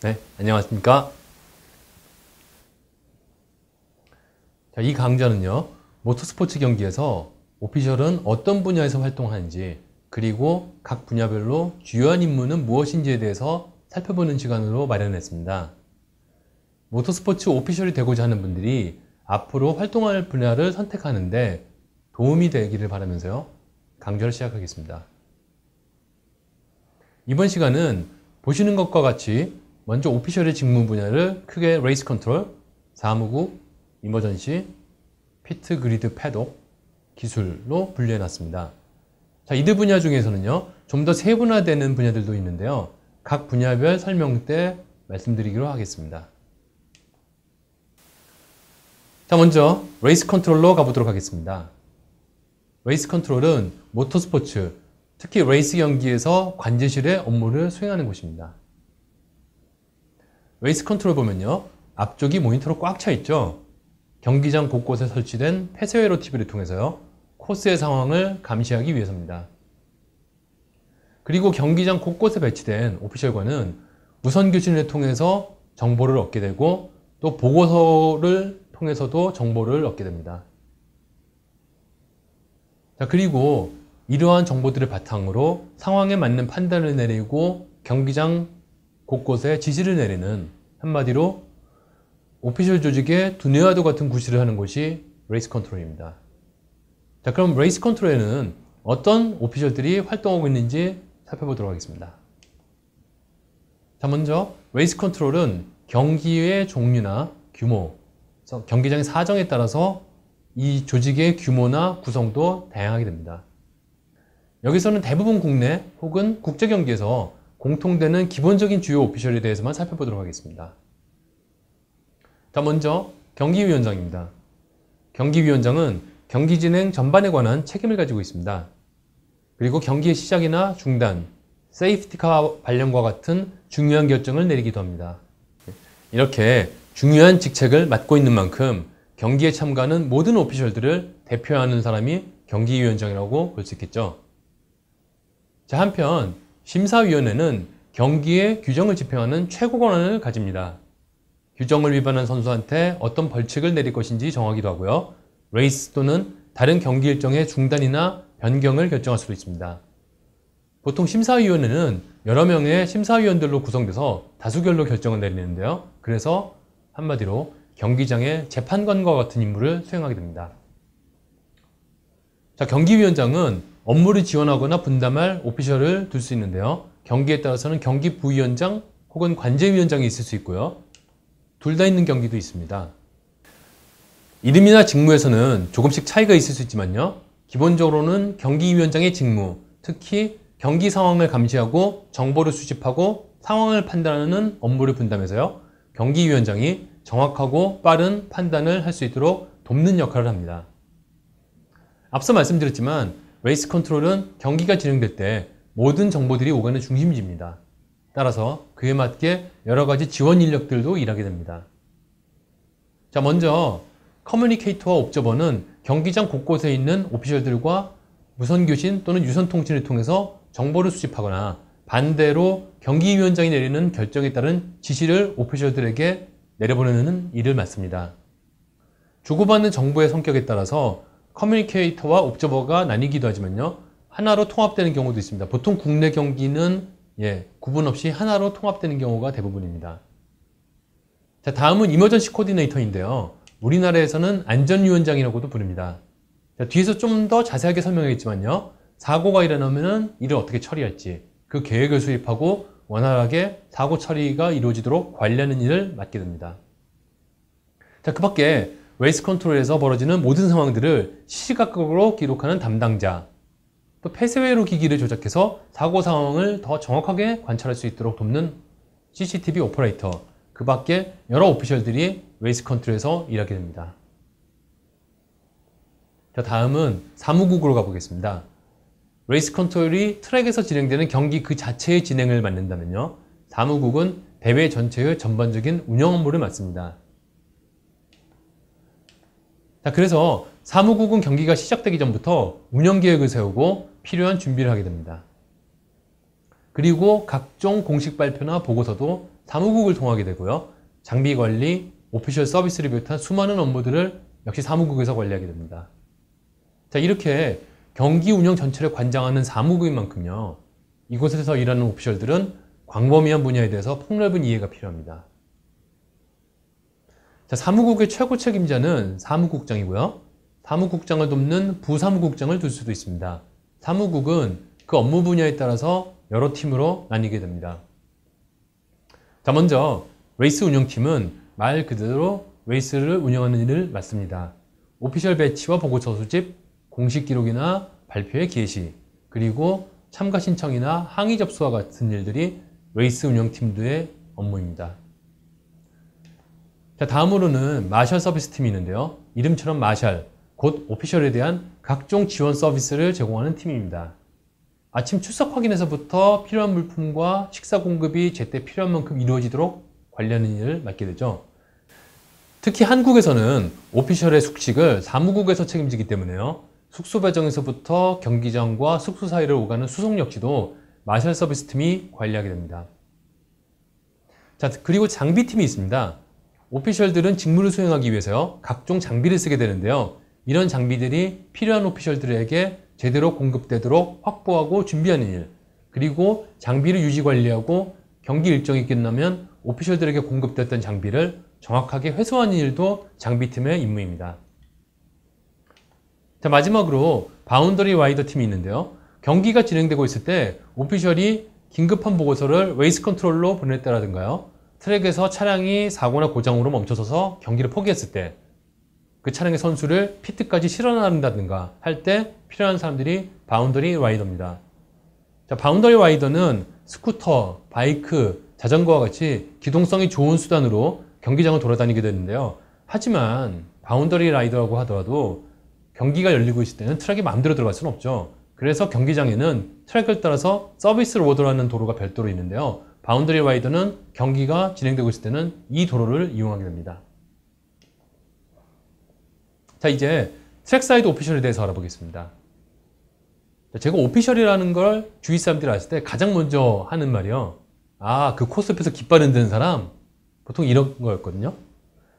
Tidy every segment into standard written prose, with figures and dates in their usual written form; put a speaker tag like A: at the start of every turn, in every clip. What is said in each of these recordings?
A: 네, 안녕하십니까. 자, 이 강좌는요, 모터스포츠 경기에서 오피셜은 어떤 분야에서 활동하는지, 그리고 각 분야별로 주요한 임무는 무엇인지에 대해서 살펴보는 시간으로 마련했습니다. 모터스포츠 오피셜이 되고자 하는 분들이 앞으로 활동할 분야를 선택하는데 도움이 되기를 바라면서요, 강좌를 시작하겠습니다. 이번 시간은 보시는 것과 같이 먼저 오피셜의 직무 분야를 크게 레이스 컨트롤, 사무국, 이머전시, 피트 그리드 패독, 기술로 분류해 놨습니다. 자, 이들 분야 중에서는요, 좀 더 세분화되는 분야들도 있는데요, 각 분야별 설명 때 말씀드리기로 하겠습니다. 자, 먼저 레이스 컨트롤로 가보도록 하겠습니다. 레이스 컨트롤은 모터스포츠, 특히 레이스 경기에서 관제실의 업무를 수행하는 곳입니다. 레이스 컨트롤 보면요, 앞쪽이 모니터로 꽉 차 있죠. 경기장 곳곳에 설치된 폐쇄회로 TV를 통해서요, 코스의 상황을 감시하기 위해서입니다. 그리고 경기장 곳곳에 배치된 오피셜관은 무선 교신을 통해서 정보를 얻게 되고, 또 보고서를 통해서도 정보를 얻게 됩니다. 자, 그리고 이러한 정보들을 바탕으로 상황에 맞는 판단을 내리고 경기장 곳곳에 지시를 내리는, 한마디로 오피셜 조직의 두뇌와도 같은 구실을 하는 곳이 레이스 컨트롤입니다. 자, 그럼 레이스 컨트롤에는 어떤 오피셜들이 활동하고 있는지 살펴보도록 하겠습니다. 자, 먼저 레이스 컨트롤은 경기의 종류나 규모, 경기장의 사정에 따라서 이 조직의 규모나 구성도 다양하게 됩니다. 여기서는 대부분 국내 혹은 국제 경기에서 공통되는 기본적인 주요 오피셜에 대해서만 살펴보도록 하겠습니다. 자, 먼저 경기위원장입니다. 경기위원장은 경기 진행 전반에 관한 책임을 가지고 있습니다. 그리고 경기의 시작이나 중단, 세이프티카 발령과 같은 중요한 결정을 내리기도 합니다. 이렇게 중요한 직책을 맡고 있는 만큼 경기에 참가하는 모든 오피셜들을 대표하는 사람이 경기위원장이라고 볼 수 있겠죠. 자, 한편 심사위원회는 경기의 규정을 집행하는 최고 권한을 가집니다. 규정을 위반한 선수한테 어떤 벌칙을 내릴 것인지 정하기도 하고요, 레이스 또는 다른 경기 일정의 중단이나 변경을 결정할 수도 있습니다. 보통 심사위원회는 여러 명의 심사위원들로 구성돼서 다수결로 결정을 내리는데요, 그래서 한마디로 경기장의 재판관과 같은 임무를 수행하게 됩니다. 자, 경기위원장은 업무를 지원하거나 분담할 오피셜을 둘 수 있는데요, 경기에 따라서는 경기 부위원장 혹은 관제위원장이 있을 수 있고요, 둘 다 있는 경기도 있습니다. 이름이나 직무에서는 조금씩 차이가 있을 수 있지만요, 기본적으로는 경기위원장의 직무, 특히 경기 상황을 감시하고 정보를 수집하고 상황을 판단하는 업무를 분담해서요, 경기위원장이 정확하고 빠른 판단을 할 수 있도록 돕는 역할을 합니다. 앞서 말씀드렸지만 레이스 컨트롤은 경기가 진행될 때 모든 정보들이 오가는 중심지입니다. 따라서 그에 맞게 여러 가지 지원 인력들도 일하게 됩니다. 자, 먼저 커뮤니케이터와 옵저버는 경기장 곳곳에 있는 오피셜들과 무선 교신 또는 유선 통신을 통해서 정보를 수집하거나 반대로 경기위원장이 내리는 결정에 따른 지시를 오피셜들에게 내려보내는 일을 맡습니다. 주고받는 정보의 성격에 따라서 커뮤니케이터와 옵저버가 나뉘기도 하지만요, 하나로 통합되는 경우도 있습니다. 보통 국내 경기는 구분 없이 하나로 통합되는 경우가 대부분입니다. 자, 다음은 이머전시 코디네이터인데요, 우리나라에서는 안전위원장이라고도 부릅니다. 자, 뒤에서 좀 더 자세하게 설명하겠지만요, 사고가 일어나면 이를 어떻게 처리할지 그 계획을 수립하고 원활하게 사고 처리가 이루어지도록 관리하는 일을 맡게 됩니다. 자, 그 밖에 레이스 컨트롤에서 벌어지는 모든 상황들을 시시각각으로 기록하는 담당자, 또 폐쇄회로 기기를 조작해서 사고 상황을 더 정확하게 관찰할 수 있도록 돕는 CCTV 오퍼레이터, 그 밖에 여러 오피셜들이 레이스 컨트롤에서 일하게 됩니다. 자, 다음은 사무국으로 가보겠습니다. 레이스 컨트롤이 트랙에서 진행되는 경기 그 자체의 진행을 맡는다면요, 사무국은 대회 전체의 전반적인 운영 업무를 맡습니다. 자, 그래서 사무국은 경기가 시작되기 전부터 운영 계획을 세우고 필요한 준비를 하게 됩니다. 그리고 각종 공식 발표나 보고서도 사무국을 통하게 되고요. 장비 관리, 오피셜 서비스를 비롯한 수많은 업무들을 역시 사무국에서 관리하게 됩니다. 자, 이렇게 경기 운영 전체를 관장하는 사무국인 만큼요. 이곳에서 일하는 오피셜들은 광범위한 분야에 대해서 폭넓은 이해가 필요합니다. 자, 사무국의 최고 책임자는 사무국장이고요. 사무국장을 돕는 부사무국장을 둘 수도 있습니다. 사무국은 그 업무 분야에 따라서 여러 팀으로 나뉘게 됩니다. 자, 먼저 레이스 운영팀은 말 그대로 레이스를 운영하는 일을 맡습니다. 오피셜 배치와 보고서 수집, 공식 기록이나 발표의 게시, 그리고 참가 신청이나 항의 접수와 같은 일들이 레이스 운영팀들의 업무입니다. 자, 다음으로는 마셜 서비스 팀이 있는데요. 이름처럼 마셜, 곧 오피셜에 대한 각종 지원 서비스를 제공하는 팀입니다. 아침 출석 확인에서부터 필요한 물품과 식사 공급이 제때 필요한 만큼 이루어지도록 관리하는 일을 맡게 되죠. 특히 한국에서는 오피셜의 숙식을 사무국에서 책임지기 때문에요. 숙소 배정에서부터 경기장과 숙소 사이를 오가는 수송 역시도 마셜 서비스 팀이 관리하게 됩니다. 자, 그리고 장비팀이 있습니다. 오피셜들은 직무를 수행하기 위해서요, 각종 장비를 쓰게 되는데요. 이런 장비들이 필요한 오피셜들에게 제대로 공급되도록 확보하고 준비하는 일, 그리고 장비를 유지 관리하고 경기 일정이 끝나면 오피셜들에게 공급됐던 장비를 정확하게 회수하는 일도 장비팀의 임무입니다. 자, 마지막으로 바운더리 라이더 팀이 있는데요. 경기가 진행되고 있을 때 오피셜이 긴급한 보고서를 레이스 컨트롤로 보냈다라든가요. 트랙에서 차량이 사고나 고장으로 멈춰서서 경기를 포기했을 때 그 차량의 선수를 피트까지 실어나른다든가 할 때 필요한 사람들이 바운더리 라이더입니다. 자, 바운더리 라이더는 스쿠터, 바이크, 자전거와 같이 기동성이 좋은 수단으로 경기장을 돌아다니게 되는데요. 하지만 바운더리 라이더라고 하더라도 경기가 열리고 있을 때는 트랙이 마음대로 들어갈 수는 없죠. 그래서 경기장에는 트랙을 따라서 서비스 로드라는 도로가 별도로 있는데요. 바운더리 라이더는 경기가 진행되고 있을 때는 이 도로를 이용하게 됩니다. 자, 이제 트랙사이드 오피셜에 대해서 알아보겠습니다. 제가 오피셜이라는 걸 주위 사람들이 알았을 때 가장 먼저 하는 말이요. 아, 그 코스 옆에서 깃발 흔드는 사람? 보통 이런 거였거든요.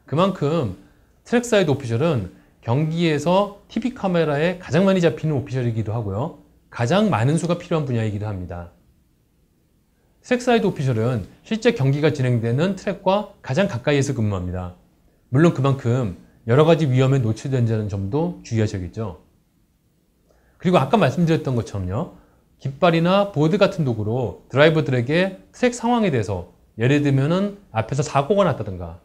A: 그만큼 트랙사이드 오피셜은 경기에서 TV 카메라에 가장 많이 잡히는 오피셜이기도 하고요. 가장 많은 수가 필요한 분야이기도 합니다. 트랙사이드 오피셜은 실제 경기가 진행되는 트랙과 가장 가까이에서 근무합니다. 물론 그만큼 여러 가지 위험에 노출된다는 점도 주의하셔야겠죠. 그리고 아까 말씀드렸던 것처럼요. 깃발이나 보드 같은 도구로 드라이버들에게 트랙 상황에 대해서 예를 들면은 앞에서 사고가 났다든가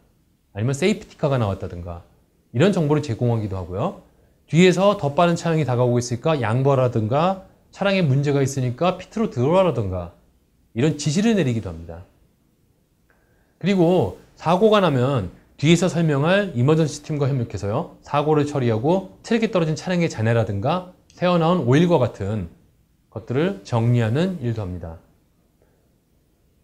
A: 아니면 세이프티카가 나왔다든가 이런 정보를 제공하기도 하고요. 뒤에서 더 빠른 차량이 다가오고 있으니까 양보하라든가 차량에 문제가 있으니까 피트로 들어와라든가 이런 지시를 내리기도 합니다. 그리고 사고가 나면 뒤에서 설명할 이머전시 팀과 협력해서요. 사고를 처리하고 트랙에 떨어진 차량의 잔해라든가 새어나온 오일과 같은 것들을 정리하는 일도 합니다.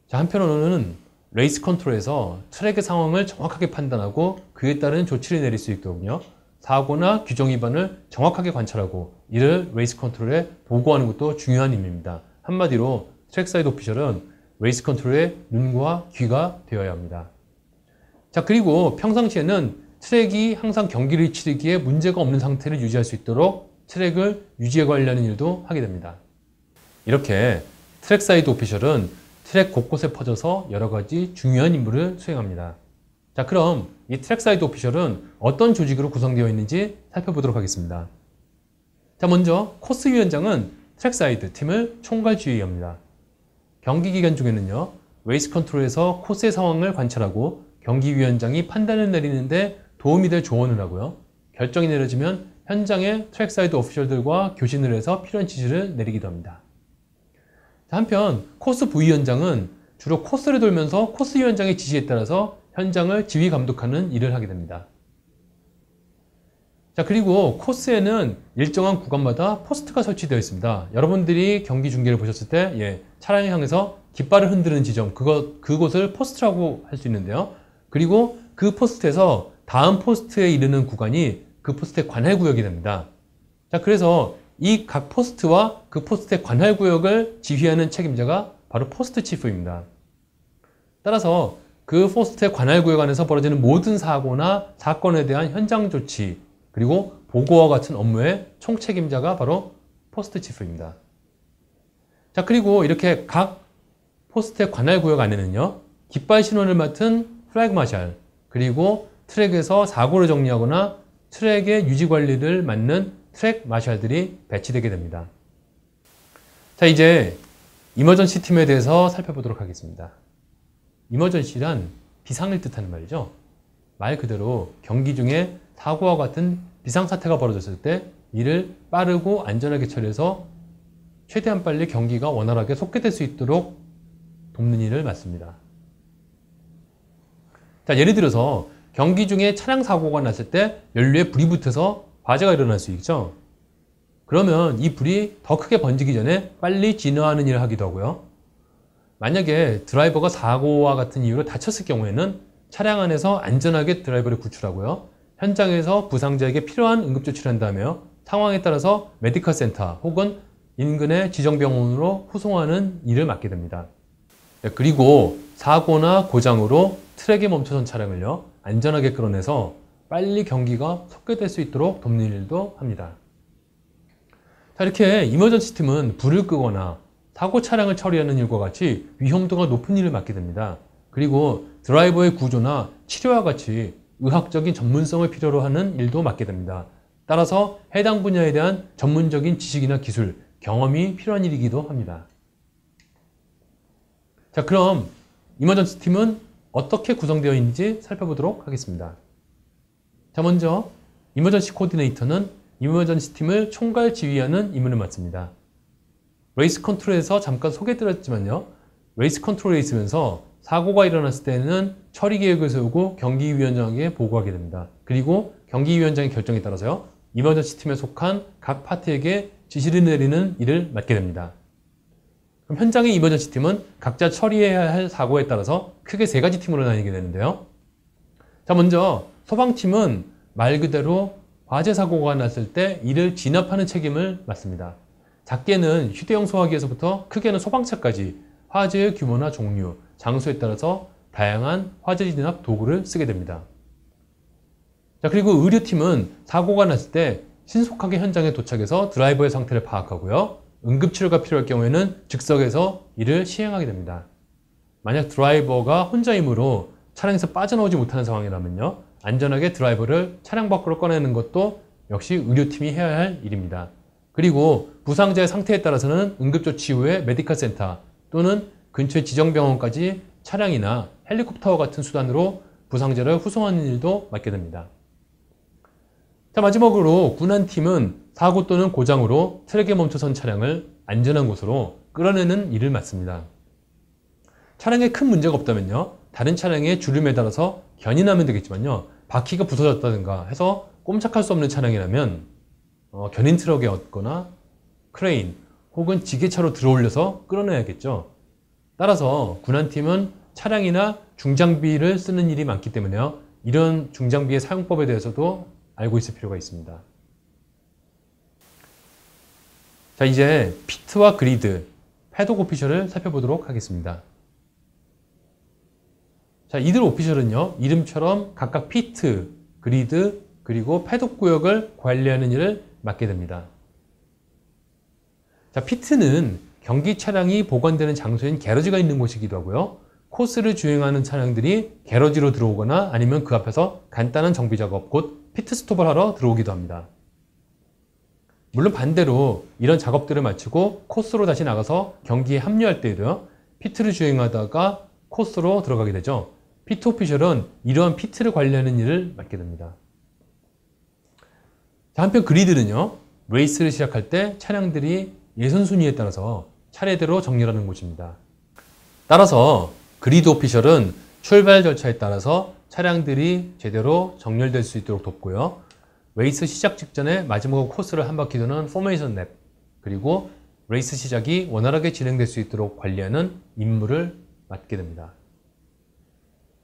A: 자, 한편으로는 레이스 컨트롤에서 트랙의 상황을 정확하게 판단하고 그에 따른 조치를 내릴 수 있도록요. 사고나 규정 위반을 정확하게 관찰하고 이를 레이스 컨트롤에 보고하는 것도 중요한 임무입니다. 한마디로 트랙사이드 오피셜은 레이스 컨트롤의 눈과 귀가 되어야 합니다. 자, 그리고 평상시에는 트랙이 항상 경기를 치르기에 문제가 없는 상태를 유지할 수 있도록 트랙을 유지해 관리하는 일도 하게 됩니다. 이렇게 트랙사이드 오피셜은 트랙 곳곳에 퍼져서 여러 가지 중요한 임무를 수행합니다. 자, 그럼 이 트랙사이드 오피셜은 어떤 조직으로 구성되어 있는지 살펴보도록 하겠습니다. 자, 먼저 코스위원장은 트랙사이드 팀을 총괄지휘합니다. 경기 기간 중에는요, 레이스 컨트롤에서 코스의 상황을 관찰하고 경기위원장이 판단을 내리는데 도움이 될 조언을 하고요. 결정이 내려지면 현장의 트랙사이드 오피셜들과 교신을 해서 필요한 지시를 내리기도 합니다. 한편 코스 부위원장은 주로 코스를 돌면서 코스위원장의 지시에 따라서 현장을 지휘 감독하는 일을 하게 됩니다. 자, 그리고 코스에는 일정한 구간마다 포스트가 설치되어 있습니다. 여러분들이 경기 중계를 보셨을 때 차량을 향해서 깃발을 흔드는 지점, 그곳을 포스트라고 할 수 있는데요. 그리고 그 포스트에서 다음 포스트에 이르는 구간이 그 포스트의 관할구역이 됩니다. 자, 그래서 이 각 포스트와 그 포스트의 관할구역을 지휘하는 책임자가 바로 포스트 치프입니다. 따라서 그 포스트의 관할 구역 안에서 벌어지는 모든 사고나 사건에 대한 현장 조치 그리고 보고와 같은 업무의 총책임자가 바로 포스트 치프입니다. 자, 그리고 이렇게 각 포스트의 관할 구역 안에는요, 깃발 신원을 맡은 플래그 마샬, 그리고 트랙에서 사고를 정리하거나 트랙의 유지 관리를 맡는 트랙 마샬들이 배치되게 됩니다. 자, 이제 이머전시 팀에 대해서 살펴보도록 하겠습니다. 이머전시란 비상을 뜻하는 말이죠. 말 그대로 경기 중에 사고와 같은 비상사태가 벌어졌을 때 이를 빠르고 안전하게 처리해서 최대한 빨리 경기가 원활하게 속개될 수 있도록 돕는 일을 맡습니다. 자, 예를 들어서 경기 중에 차량 사고가 났을 때 연료에 불이 붙어서 화재가 일어날 수 있죠. 그러면 이 불이 더 크게 번지기 전에 빨리 진화하는 일을 하기도 하고요. 만약에 드라이버가 사고와 같은 이유로 다쳤을 경우에는 차량 안에서 안전하게 드라이버를 구출하고요. 현장에서 부상자에게 필요한 응급조치를 한 다음에요. 상황에 따라서 메디컬 센터 혹은 인근의 지정병원으로 후송하는 일을 맡게 됩니다. 그리고 사고나 고장으로 트랙에 멈춰선 차량을요, 안전하게 끌어내서 빨리 경기가 속개될 수 있도록 돕는 일도 합니다. 자, 이렇게 이머전시 팀은 불을 끄거나 사고 차량을 처리하는 일과 같이 위험도가 높은 일을 맡게 됩니다. 그리고 드라이버의 구조나 치료와 같이 의학적인 전문성을 필요로 하는 일도 맡게 됩니다. 따라서 해당 분야에 대한 전문적인 지식이나 기술, 경험이 필요한 일이기도 합니다. 자, 그럼 이머전시 팀은 어떻게 구성되어 있는지 살펴보도록 하겠습니다. 자, 먼저 이머전시 코디네이터는 이머전시 팀을 총괄 지휘하는 임무를 맡습니다. 레이스 컨트롤에서 잠깐 소개해드렸지만요, 레이스 컨트롤에 있으면서 사고가 일어났을 때는 처리 계획을 세우고 경기위원장에게 보고하게 됩니다. 그리고 경기위원장의 결정에 따라서요, 이머전시 팀에 속한 각 파트에게 지시를 내리는 일을 맡게 됩니다. 그럼 현장의 이머전시 팀은 각자 처리해야 할 사고에 따라서 크게 세 가지 팀으로 나뉘게 되는데요. 자, 먼저 소방팀은 말 그대로 화재 사고가 났을 때 이를 진압하는 책임을 맡습니다. 작게는 휴대용 소화기에서부터 크게는 소방차까지 화재의 규모나 종류, 장소에 따라서 다양한 화재 진압 도구를 쓰게 됩니다. 자, 그리고 의료팀은 사고가 났을 때 신속하게 현장에 도착해서 드라이버의 상태를 파악하고요. 응급치료가 필요할 경우에는 즉석에서 이를 시행하게 됩니다. 만약 드라이버가 혼자이므로 차량에서 빠져나오지 못하는 상황이라면요, 안전하게 드라이버를 차량 밖으로 꺼내는 것도 역시 의료팀이 해야 할 일입니다. 그리고 부상자의 상태에 따라서는 응급조치 후에 메디컬 센터 또는 근처의 지정병원까지 차량이나 헬리콥터와 같은 수단으로 부상자를 후송하는 일도 맡게 됩니다. 자, 마지막으로 군안팀은 사고 또는 고장으로 트랙에 멈춰선 차량을 안전한 곳으로 끌어내는 일을 맡습니다. 차량에 큰 문제가 없다면요, 다른 차량에 줄을 매달아서 견인하면 되겠지만요, 바퀴가 부서졌다든가 해서 꼼짝할 수 없는 차량이라면 견인 트럭에 얻거나 크레인 혹은 지게차로 들어올려서 끌어내야겠죠. 따라서 군안팀은 차량이나 중장비를 쓰는 일이 많기 때문에요, 이런 중장비의 사용법에 대해서도 알고 있을 필요가 있습니다. 자, 이제 피트와 그리드, 패독 오피셜을 살펴보도록 하겠습니다. 자, 이들 오피셜은요, 이름처럼 각각 피트, 그리드, 그리고 패독 구역을 관리하는 일을 맡게 됩니다. 자, 피트는 경기 차량이 보관되는 장소인 게러지가 있는 곳이기도 하고요, 코스를 주행하는 차량들이 게러지로 들어오거나 아니면 그 앞에서 간단한 정비 작업, 곧 피트 스톱을 하러 들어오기도 합니다. 물론 반대로 이런 작업들을 마치고 코스로 다시 나가서 경기에 합류할 때에도요, 피트를 주행하다가 코스로 들어가게 되죠. 피트 오피셜은 이러한 피트를 관리하는 일을 맡게 됩니다. 자, 한편 그리드는요, 레이스를 시작할 때 차량들이 예선 순위에 따라서 차례대로 정렬하는 곳입니다. 따라서 그리드 오피셜은 출발 절차에 따라서 차량들이 제대로 정렬될 수 있도록 돕고요, 레이스 시작 직전에 마지막 코스를 한 바퀴 도는 포메이션 랩, 그리고 레이스 시작이 원활하게 진행될 수 있도록 관리하는 임무를 맡게 됩니다.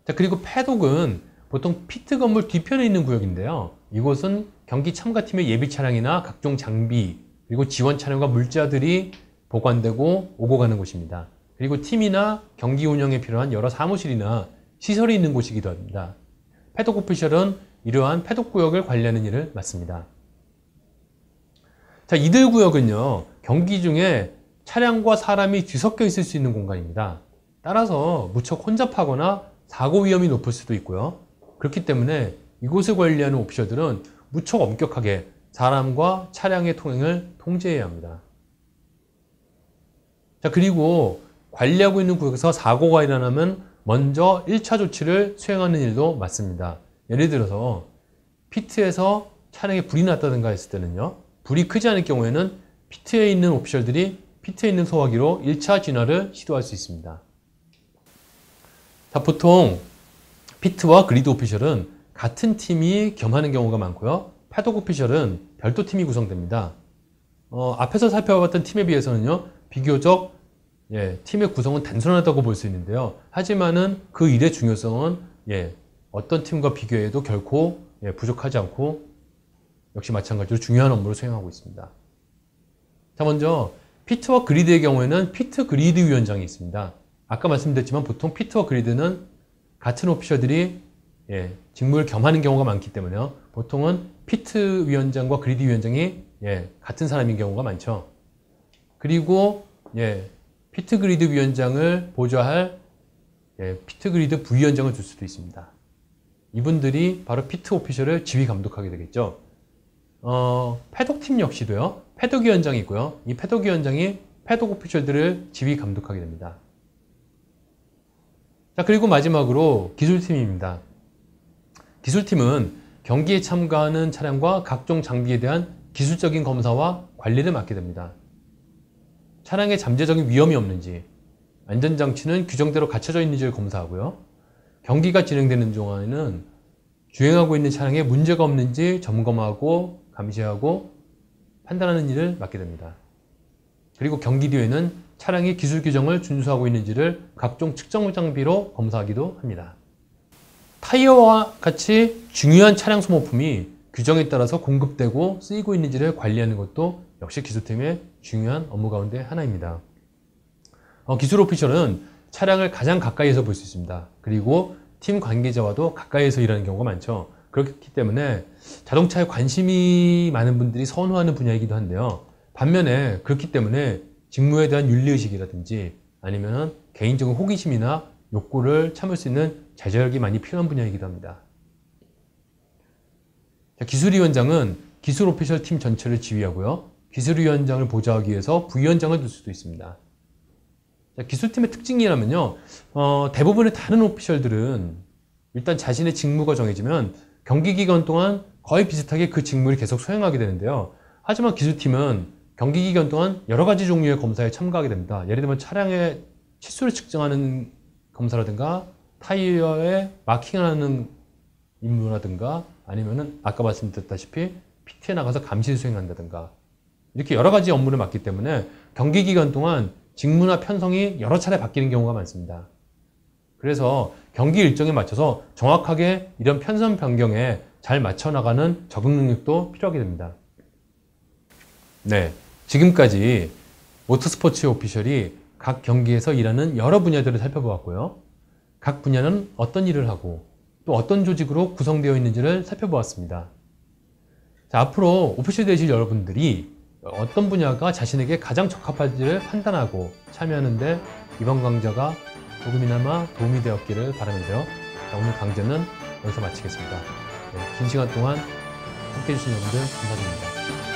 A: 자, 그리고 패독은 보통 피트 건물 뒤편에 있는 구역인데요, 이곳은 경기 참가팀의 예비 차량이나 각종 장비, 그리고 지원 차량과 물자들이 보관되고 오고 가는 곳입니다. 그리고 팀이나 경기 운영에 필요한 여러 사무실이나 시설이 있는 곳이기도 합니다. 패독 오피셜은 이러한 패독 구역을 관리하는 일을 맡습니다. 자, 이들 구역은요, 경기 중에 차량과 사람이 뒤섞여 있을 수 있는 공간입니다. 따라서 무척 혼잡하거나 사고 위험이 높을 수도 있고요. 그렇기 때문에 이곳을 관리하는 오피셜들은 무척 엄격하게 사람과 차량의 통행을 통제해야 합니다. 자, 그리고 관리하고 있는 구역에서 사고가 일어나면 먼저 1차 조치를 수행하는 일도 맡습니다. 예를 들어서 피트에서 차량에 불이 났다든가 했을 때는요, 불이 크지 않을 경우에는 피트에 있는 오피셜들이 피트에 있는 소화기로 1차 진화를 시도할 수 있습니다. 자, 보통 피트와 그리드 오피셜은 같은 팀이 겸하는 경우가 많고요. 패독 오피셜은 별도 팀이 구성됩니다. 앞에서 살펴봤던 팀에 비해서는요, 비교적 팀의 구성은 단순하다고 볼 수 있는데요. 하지만은 그 일의 중요성은 어떤 팀과 비교해도 결코 부족하지 않고 역시 마찬가지로 중요한 업무를 수행하고 있습니다. 자, 먼저 피트와 그리드의 경우에는 피트 그리드 위원장이 있습니다. 아까 말씀드렸지만 보통 피트와 그리드는 같은 오피셜들이 직무를 겸하는 경우가 많기 때문에요. 보통은 피트 위원장과 그리드 위원장이 같은 사람인 경우가 많죠. 그리고 피트 그리드 위원장을 보좌할 피트 그리드 부위원장을 줄 수도 있습니다. 이분들이 바로 피트 오피셜을 지휘 감독하게 되겠죠. 패독팀 역시도요, 패독 위원장이 있고요. 이 패독 위원장이 패독 오피셜들을 지휘 감독하게 됩니다. 자, 그리고 마지막으로 기술팀입니다. 기술팀은 경기에 참가하는 차량과 각종 장비에 대한 기술적인 검사와 관리를 맡게 됩니다. 차량에 잠재적인 위험이 없는지, 안전장치는 규정대로 갖춰져 있는지를 검사하고요. 경기가 진행되는 동안에는 주행하고 있는 차량에 문제가 없는지 점검하고 감시하고 판단하는 일을 맡게 됩니다. 그리고 경기 뒤에는 차량이 기술 규정을 준수하고 있는지를 각종 측정 장비로 검사하기도 합니다. 타이어와 같이 중요한 차량 소모품이 규정에 따라서 공급되고 쓰이고 있는지를 관리하는 것도 역시 기술팀의 중요한 업무 가운데 하나입니다. 기술 오피셜은 차량을 가장 가까이에서 볼 수 있습니다. 그리고 팀 관계자와도 가까이에서 일하는 경우가 많죠. 그렇기 때문에 자동차에 관심이 많은 분들이 선호하는 분야이기도 한데요. 반면에 그렇기 때문에 직무에 대한 윤리의식이라든지 아니면 개인적인 호기심이나 욕구를 참을 수 있는 자제력이 많이 필요한 분야이기도 합니다. 기술위원장은 기술 오피셜 팀 전체를 지휘하고요. 기술위원장을 보좌하기 위해서 부위원장을 둘 수도 있습니다. 기술팀의 특징이라면요, 대부분의 다른 오피셜들은 일단 자신의 직무가 정해지면 경기 기간 동안 거의 비슷하게 그 직무를 계속 수행하게 되는데요. 하지만 기술팀은 경기 기간 동안 여러 가지 종류의 검사에 참가하게 됩니다. 예를 들면 차량의 치수를 측정하는 검사라든가 타이어에 마킹하는 임무라든가 아니면은 아까 말씀드렸다시피 PT에 나가서 감시를 수행한다든가 이렇게 여러 가지 업무를 맡기 때문에 경기 기간 동안 직무나 편성이 여러 차례 바뀌는 경우가 많습니다. 그래서 경기 일정에 맞춰서 정확하게 이런 편성 변경에 잘 맞춰 나가는 적응 능력도 필요하게 됩니다. 네, 지금까지 모터스포츠 오피셜이 각 경기에서 일하는 여러 분야들을 살펴보았고요. 각 분야는 어떤 일을 하고 또 어떤 조직으로 구성되어 있는지를 살펴보았습니다. 자, 앞으로 오피셜 되실 여러분들이 어떤 분야가 자신에게 가장 적합할지를 판단하고 참여하는데 이번 강좌가 조금이나마 도움이 되었기를 바라면서요. 자, 오늘 강좌는 여기서 마치겠습니다. 긴 시간 동안 함께 해주신 여러분들 감사드립니다.